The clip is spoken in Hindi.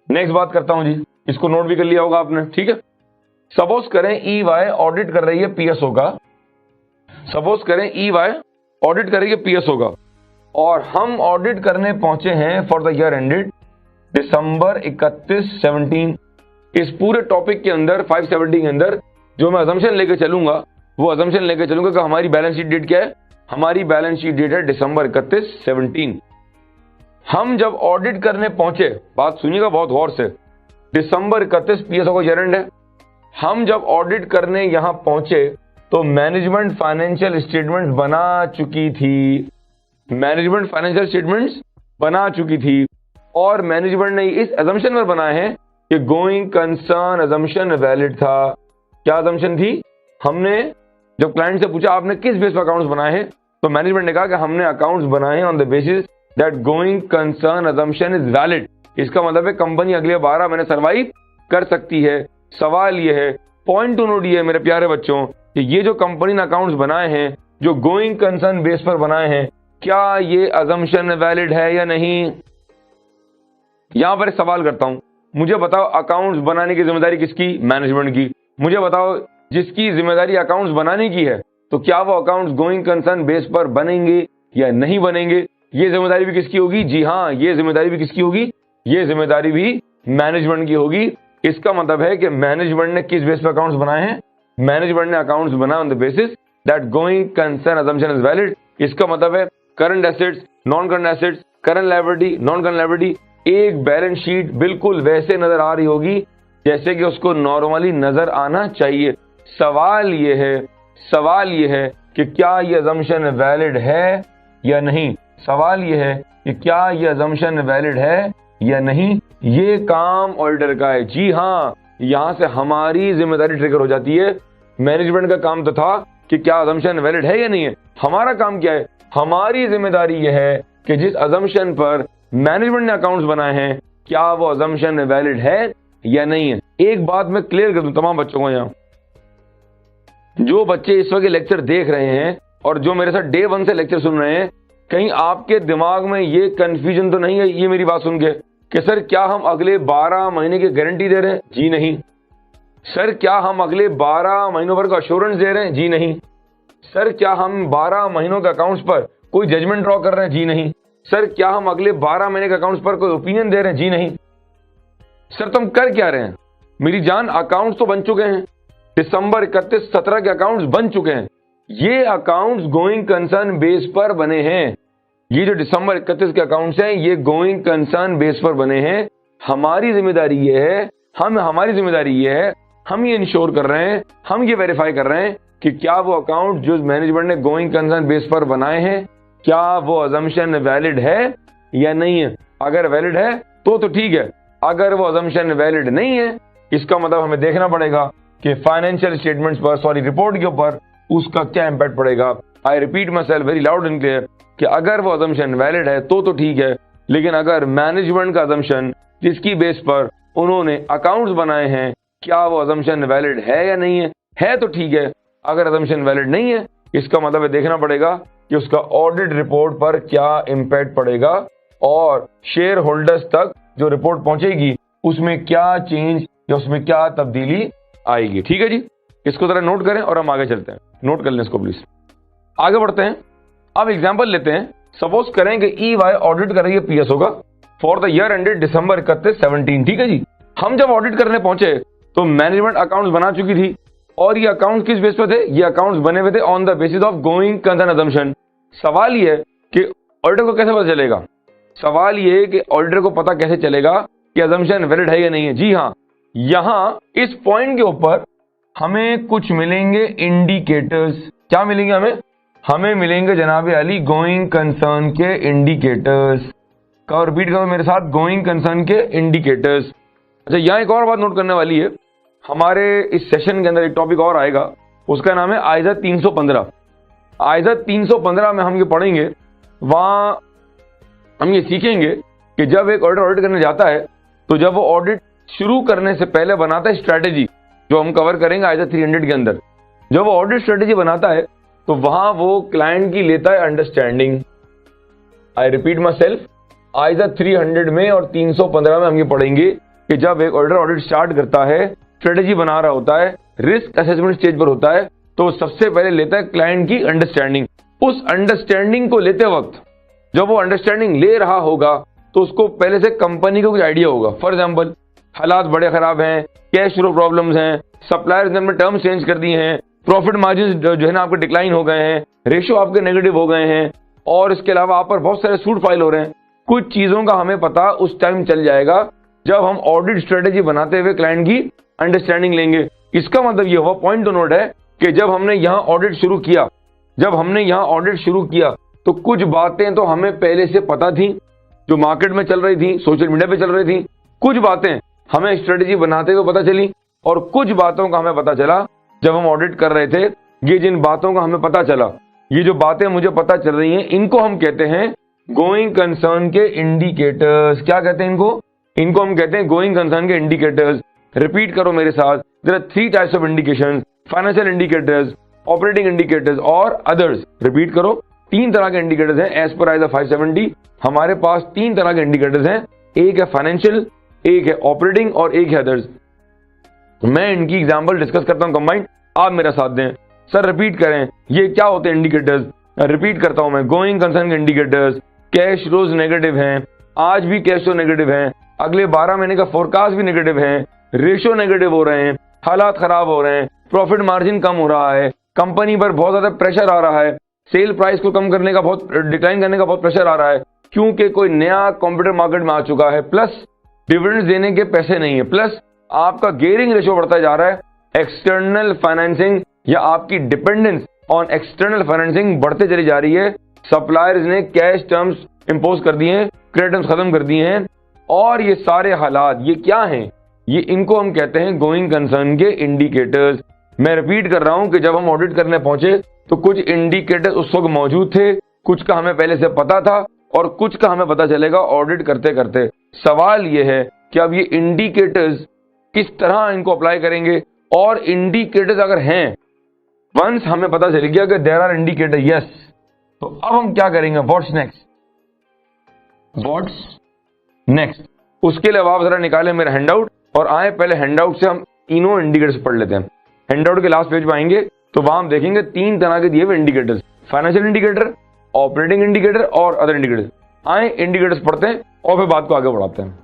नेक्स्ट बात करता हूं जी, इसको नोट भी कर लिया होगा आपने, ठीक है। सपोज करें EY ऑडिट कर रही है PSO का, सपोज करें EY ऑडिट कर रही है PSO का, और हम ऑडिट करने पहुंचे हैं फॉर द ईयर एंडेड दिसंबर 31, 17। इस पूरे टॉपिक के अंदर 570 के अंदर जो मैं अजम्पशन लेके चलूंगा वो अजम्पशन लेके चलूंगा कि हमारी बैलेंस शीट डेट क्या है, हमारी बैलेंस शीट डेट है दिसंबर 31, 17। हम जब ऑडिट करने पहुंचे, बात सुनिएगा बहुत गौर से, दिसंबर 31 PSO का ईयर एंड है। हम जब ऑडिट करने यहां पहुंचे तो मैनेजमेंट फाइनेंशियल स्टेटमेंट्स बना चुकी थी, मैनेजमेंट फाइनेंशियल स्टेटमेंट्स बना चुकी थी, और मैनेजमेंट ने इस अजम्पशन पर बनाए हैं कि गोइंग कंसर्न अजम्पशन वैलिड था। क्या अजम्पशन थी? हमने जब क्लाइंट से पूछा आपने किस बेस पर अकाउंट्स बनाए हैं, तो मैनेजमेंट ने कहा कि हमने अकाउंट्स बनाए हैं on the basis that going concern assumption is valid. इसका मतलब है कंपनी अगले 12 महीने सर्वाइव कर सकती है। सवाल यह है, पॉइंट टू नोट ये है मेरे प्यारे बच्चों, कि ये जो कंपनी ने अकाउंट्स बनाए हैं जो गोइंग कंसर्न बेस पर बनाए हैं, क्या ये अजम्पशन वैलिड है या नहीं? यहां पर सवाल करता हूं, मुझे बताओ अकाउंट्स बनाने की जिम्मेदारी किसकी? मैनेजमेंट की। मुझे बताओ जिसकी जिम्मेदारी अकाउंट्स बनाने की है, तो क्या वो अकाउंट्स गोइंग कंसर्न बेस पर बनेंगे या नहीं बनेंगे? ये जिम्मेदारी भी किसकी होगी? जी हाँ, ये जिम्मेदारी भी किसकी होगी? ये जिम्मेदारी भी मैनेजमेंट की होगी। इसका मतलब है कि मैनेजमेंट ने किस बेस पर अकाउंट्स बनाए हैं? मैनेजमेंट ने अकाउंट्स बनाए on the basis that going concern assumption is valid. इसका मतलब है current assets, non current assets, current liability, non current liability, एक बैलेंस शीट बिल्कुल वैसे नजर आ रही होगी जैसे कि उसको नॉर्मली नजर आना चाहिए। सवाल ये है कि क्या ये अजम्पशन वैलिड है या नहीं? सवाल ये है कि क्या ये अजम्पशन वैलिड है या नहीं? ये काम ऑडिटर का है। जी हाँ, यहां से हमारी जिम्मेदारी ट्रिगर हो जाती है। मैनेजमेंट का काम तो था कि क्या अजम्पशन वैलिड है या नहीं है। हमारा काम क्या है? हमारी जिम्मेदारी यह है कि जिस अजम्पशन पर मैनेजमेंट ने अकाउंट्स बनाए हैं, क्या वो अजम्पशन वैलिड है या नहीं है। एक बात मैं क्लियर कर दूं तमाम बच्चों को, यहां जो बच्चे इस वक्त लेक्चर देख रहे हैं और जो मेरे साथ डे 1 से लेक्चर सुन रहे हैं, कहीं आपके दिमाग में ये कंफ्यूजन तो नहीं है ये मेरी बात सुन के कि सर क्या हम अगले 12 महीने की गारंटी दे रहे हैं? जी नहीं। सर क्या हम अगले 12 महीनों पर का अश्योरेंस दे रहे हैं? जी नहीं। सर क्या हम 12 महीनों के अकाउंट्स पर कोई जजमेंट ड्रॉ कर रहे हैं? जी नहीं। सर क्या हम अगले 12 महीने के अकाउंट्स पर कोई ओपिनियन दे रहे हैं? जी नहीं। सर तुम कर क्या रहे हैं? मेरी जान, अकाउंट्स तो बन चुके हैं, दिसंबर 31, 17 के अकाउंट्स बन चुके हैं। ये अकाउंट्स गोइंग कंसर्न बेस पर बने हैं। ये जो दिसंबर 31 के अकाउंट्स हैं ये गोइंग कंसर्न बेस पर बने हैं। हमारी जिम्मेदारी ये है, हम ये इंश्योर कर रहे हैं, हम ये वेरीफाई कर रहे हैं कि क्या वो अकाउंट जो मैनेजमेंट ने गोइंग कंसर्न बेस पर बनाए हैं, क्या वो अजम्पशन वैलिड है या नहीं है। अगर वैलिड है तो ठीक है, अगर वो अजम्पशन वैलिड नहीं है, इसका मतलब हमें देखना पड़ेगा कि फाइनेंशियल स्टेटमेंट्स पर, रिपोर्ट के ऊपर उसका क्या इंपैक्ट पड़ेगा। आई repeat my self very loud and clear कि अगर वो अजम्पशन वैलिड है तो ठीक है, लेकिन अगर मैनेजमेंट का अजम्पशन जिसकी बेस पर उन्होंने अकाउंट्स बनाए हैं, क्या वो अजम्पशन वैलिड है या नहीं है तो ठीक है। अगर अजम्पशन वैलिड नहीं है, इसका मतलब है देखना पड़ेगा कि उसका ऑडिट रिपोर्ट पर क्या इंपैक्ट पड़ेगा और शेयर होल्डर्स तक जो रिपोर्ट पहुंचेगी उसमें क्या चेंज या उसमें क्या तब्दीली आएगी। ठीक है जी, इसको जरा नोट करें और हम आगे चलते हैं। नोट कर लें इसको प्लीज, आगे बढ़ते हैं। अब एग्जांपल लेते हैं। सपोज करें कि EY ऑडिट कर रही है PSO का फॉर द ईयर एंडेड दिसंबर 31, 17। ठीक है जी, हम जब ऑडिट करने पहुंचे तो मैनेजमेंट अकाउंट्स बना चुकी थी, और ये अकाउंट्स किस बेस पे थे? ये अकाउंट्स बने हुए थे on the basis of going concern assumption. सवाल ये है कि ऑडिटर को कैसे पता चलेगा? सवाल ये है कि ऑडिटर को पता कैसे चलेगा कि अजम्पशन वैलिड है या नहीं है। जी हाँ, यहां इस पॉइंट के ऊपर हमें कुछ मिलेंगे इंडिकेटर्स। क्या मिलेंगे हमें मिलेंगे जनाब अली गोइंग कंसर्न के इंडिकेटर्स। का रिपीट करो मेरे साथ, गोइंग कंसर्न के इंडिकेटर्स। अच्छा, यहां एक और बात नोट करने वाली है। हमारे इस सेशन के अंदर एक टॉपिक और आएगा, उसका नाम है आइजा 315। आइजा 315 में हम ये पढ़ेंगे, वहां हम ये सीखेंगे कि जब एक ऑडिट करने जाता है तो जब वो ऑडिट शुरू करने से पहले बनाता है स्ट्रैटेजी, जो हम कवर करेंगे आइजा 300 के अंदर। जब वो ऑडिट स्ट्रैटेजी बनाता है तो वहां वो क्लाइंट की लेता है understanding. I repeat myself, आइजा 300 में और 315 में हम ये पढ़ेंगे कि जब एक ऑडिटर ऑडिट स्टार्ट करता है, स्ट्रेटेजी बना रहा होता है, रिस्क असेसमेंट स्टेज पर होता है, तो सबसे पहले लेता है क्लाइंट की अंडरस्टैंडिंग। उस अंडरस्टैंडिंग को लेते वक्त जब वो अंडरस्टैंडिंग ले रहा होगा तो उसको पहले से कंपनी को कुछ आइडिया होगा। फॉर एग्जाम्पल, हालात बड़े खराब हैं, कैश फ्लो प्रॉब्लम्स हैं, सप्लायर्स ने अपने टर्म्स चेंज कर दिए हैं, प्रॉफिट मार्जिन जो है ना आपके डिक्लाइन हो गए हैं, रेशियो आपके नेगेटिव हो गए हैं, और इसके अलावा आप पर बहुत सारे सूट फाइल हो रहे हैं। कुछ चीजों का हमें पता उस टाइम चल जाएगा जब हम ऑडिट स्ट्रेटेजी बनाते हुए क्लाइंट की अंडरस्टैंडिंग लेंगे। इसका मतलब ये हुआ, पॉइंट टू नोट है, कि जब हमने यहाँ ऑडिट शुरू किया तो कुछ बातें तो हमें पहले से पता थी, जो मार्केट में चल रही थी, सोशल मीडिया पे चल रही थी। कुछ बातें हमें स्ट्रेटेजी बनाते हुए पता चली, और कुछ बातों का हमें पता चला जब हम ऑडिट कर रहे थे। ये जिन बातों का हमें पता चला, ये जो बातें मुझे पता चल रही हैं, इनको हम कहते हैं गोइंग कंसर्न के इंडिकेटर्स। क्या कहते हैं इनको हम कहते हैं गोइंग कंसर्न के इंडिकेटर्स। रिपीट करो मेरे साथ, there are 3 types of indications, financial indicators, operating indicators और अदर्स। रिपीट करो, 3 तरह के इंडिकेटर्स हैं एज पर आइजा 570। हमारे पास 3 तरह के इंडिकेटर्स हैं, एक है फाइनेंशियल, एक है ऑपरेटिंग और एक है अदर्स। मैं इनकी एग्जांपल डिस्कस करता हूं कंबाइंड, आप मेरा साथ दें। सर रिपीट करें, ये क्या होते हैं इंडिकेटर्स? रिपीट करता हूं मैं, गोइंग कंसर्न के इंडिकेटर्स, कैश रोज नेगेटिव हैं, आज भी कैश फ्लो नेगेटिव हैं, अगले 12 महीने का फोरकास्ट भी नेगेटिव है, रेशियो नेगेटिव हो रहे हैं, हालात खराब हो रहे हैं, प्रॉफिट मार्जिन कम हो रहा है, कंपनी पर बहुत ज्यादा प्रेशर आ रहा है, सेल प्राइस को कम करने का डिक्लाइन करने का बहुत प्रेशर आ रहा है क्योंकि कोई नया कॉम्पिटिटर मार्केट में आ चुका है, प्लस डिविडेंड्स देने के पैसे नहीं है, प्लस आपका गेयरिंग रेशियो बढ़ता जा रहा है, एक्सटर्नल फाइनेंसिंग या आपकी डिपेंडेंस ऑन एक्सटर्नल फाइनेंसिंग बढ़ते चली जा रही है, सप्लायर्स ने कैश टर्म्स इंपोज कर दिए हैं, क्रेडिट टर्म्स खत्म कर दिए हैं, और ये सारे हालात ये क्या हैं? ये इनको हम कहते हैं गोइंग कंसर्न के इंडिकेटर्स। मैं रिपीट कर रहा हूं कि जब हम ऑडिट करने पहुंचे तो कुछ इंडिकेटर्स उस वक्त मौजूद थे, कुछ का हमें पहले से पता था और कुछ का हमें पता चलेगा ऑडिट करते करते। सवाल ये है कि अब ये इंडिकेटर्स किस तरह इनको अप्लाई करेंगे, और इंडिकेटर्स अगर हैं, वंस हमें पता चल गया कि देयर आर इंडिकेटर यस, तो अब हम क्या करेंगे? What's next? उसके लिए आप जरा निकालें मेरा हैंडआउट और आए पहले हैंडआउट से हम तीनों इंडिकेटर्स पढ़ लेते हैं। हैंडआउट के लास्ट पेज पे आएंगे तो वहां हम देखेंगे 3 तरह के दिए हुए indicators, financial indicator, operating indicator और अदर इंडिकेटर्स। आए इंडिकेटर्स पढ़ते हैं और फिर बात को आगे बढ़ाते हैं।